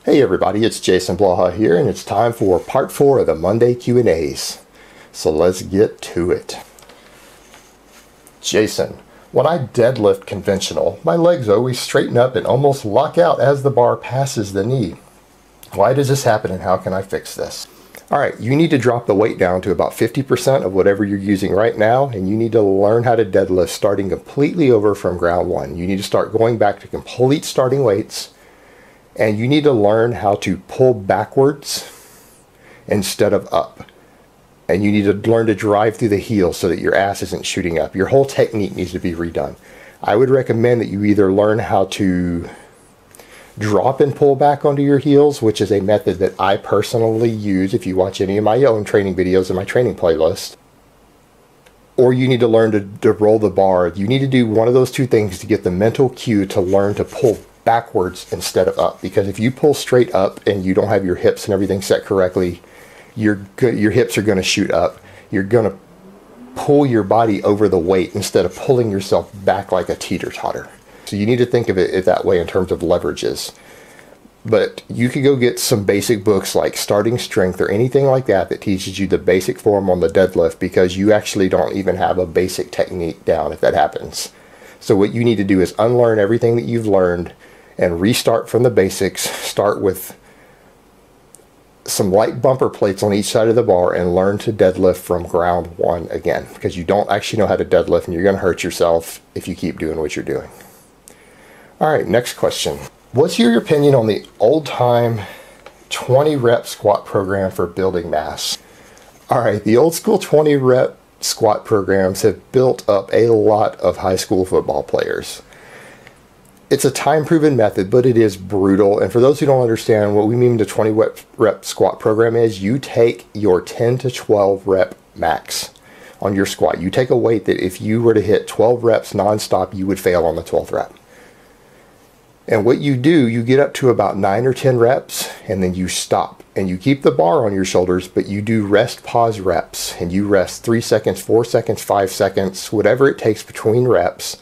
Hey everybody, it's Jason Blaha here, and it's time for part 4 of the Monday Q&As. So let's get to it. Jason, when I deadlift conventional, my legs always straighten up and almost lock out as the bar passes the knee. Why does this happen and how can I fix this? Alright, you need to drop the weight down to about 50% of whatever you're using right now, and you need to learn how to deadlift starting completely over from ground one. You need to start going back to complete starting weights. And you need to learn how to pull backwards instead of up. And you need to learn to drive through the heels so that your ass isn't shooting up. Your whole technique needs to be redone. I would recommend that you either learn how to drop and pull back onto your heels, which is a method that I personally use if you watch any of my own training videos in my training playlist. Or you need to learn to roll the bar. You need to do one of those two things to get the mental cue to learn to pull backwards instead of up, because if you pull straight up and you don't have your hips and everything set correctly, your hips are going to shoot up. You're going to pull your body over the weight instead of pulling yourself back like a teeter-totter. So you need to think of it that way in terms of leverages. But you could go get some basic books like Starting Strength or anything like that that teaches you the basic form on the deadlift, because you actually don't even have a basic technique down if that happens. So what you need to do is unlearn everything that you've learned and restart from the basics. Start with some light bumper plates on each side of the bar and learn to deadlift from ground one again, because you don't actually know how to deadlift and you're going to hurt yourself if you keep doing what you're doing. Alright, next question. What's your opinion on the old-time 20 rep squat program for building mass? Alright, the old school 20 rep squat programs have built up a lot of high school football players. It's a time-proven method, but it is brutal. And for those who don't understand, what we mean the 20 rep squat program is you take your 10 to 12 rep max on your squat. You take a weight that if you were to hit 12 reps nonstop, you would fail on the 12th rep. And what you do, you get up to about 9 or 10 reps, and then you stop. And you keep the bar on your shoulders, but you do rest pause reps. And you rest 3 seconds, 4 seconds, 5 seconds, whatever it takes between reps.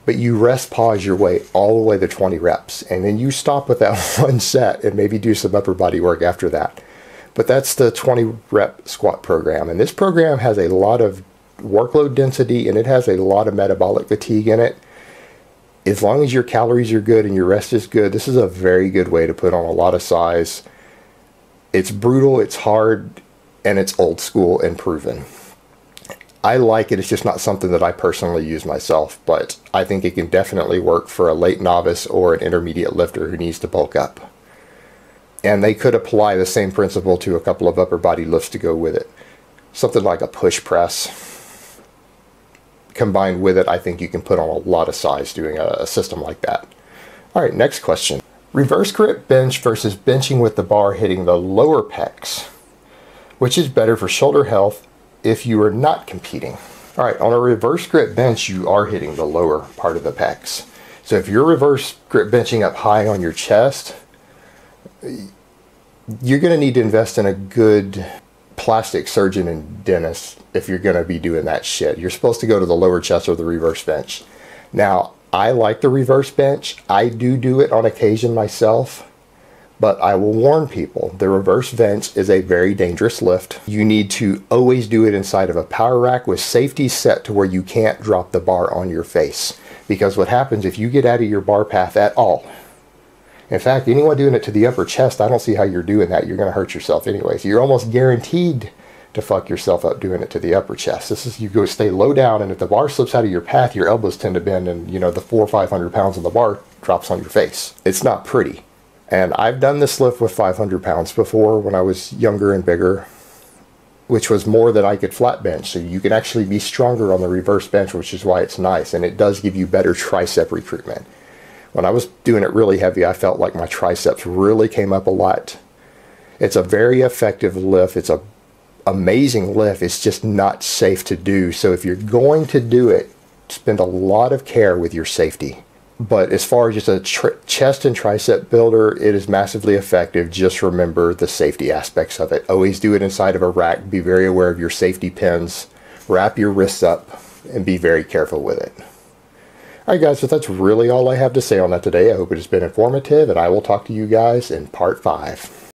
But you rest pause your weight all the way to 20 reps. And then you stop with that one set and maybe do some upper body work after that. But that's the 20 rep squat program. And this program has a lot of workload density and it has a lot of metabolic fatigue in it. As long as your calories are good and your rest is good, this is a very good way to put on a lot of size. It's brutal, it's hard, and it's old school and proven. I like it, it's just not something that I personally use myself, but I think it can definitely work for a late novice or an intermediate lifter who needs to bulk up. And they could apply the same principle to a couple of upper body lifts to go with it. Something like a push press. Combined with it, I think you can put on a lot of size doing a system like that. Alright, next question. Reverse grip bench versus benching with the bar hitting the lower pecs. Which is better for shoulder health if you are not competing? Alright, on a reverse grip bench, you are hitting the lower part of the pecs. So if you're reverse grip benching up high on your chest, you're going to need to invest in a good plastic surgeon and dentist if you're going to be doing that shit. You're supposed to go to the lower chest or the reverse bench. Now, I like the reverse bench. I do it on occasion myself. But I will warn people, the reverse bench is a very dangerous lift. You need to always do it inside of a power rack with safety set to where you can't drop the bar on your face. Because what happens if you get out of your bar path at all, in fact, anyone doing it to the upper chest, I don't see how you're doing that. You're going to hurt yourself anyway. So you're almost guaranteed to fuck yourself up doing it to the upper chest. This is, you go stay low down, and if the bar slips out of your path, your elbows tend to bend, and you know the 400 or 500 pounds on the bar drops on your face. It's not pretty. And I've done this lift with 500 pounds before when I was younger and bigger, which was more than I could flat bench. So you can actually be stronger on the reverse bench, which is why it's nice. And it does give you better tricep recruitment. When I was doing it really heavy, I felt like my triceps really came up a lot. It's a very effective lift. It's an amazing lift. It's just not safe to do. So if you're going to do it, spend a lot of care with your safety. But as far as just a chest and tricep builder, it is massively effective. Just remember the safety aspects of it. Always do it inside of a rack. Be very aware of your safety pins. Wrap your wrists up and be very careful with it. Alright guys, so that's really all I have to say on that today. I hope it has been informative, and I will talk to you guys in part 5.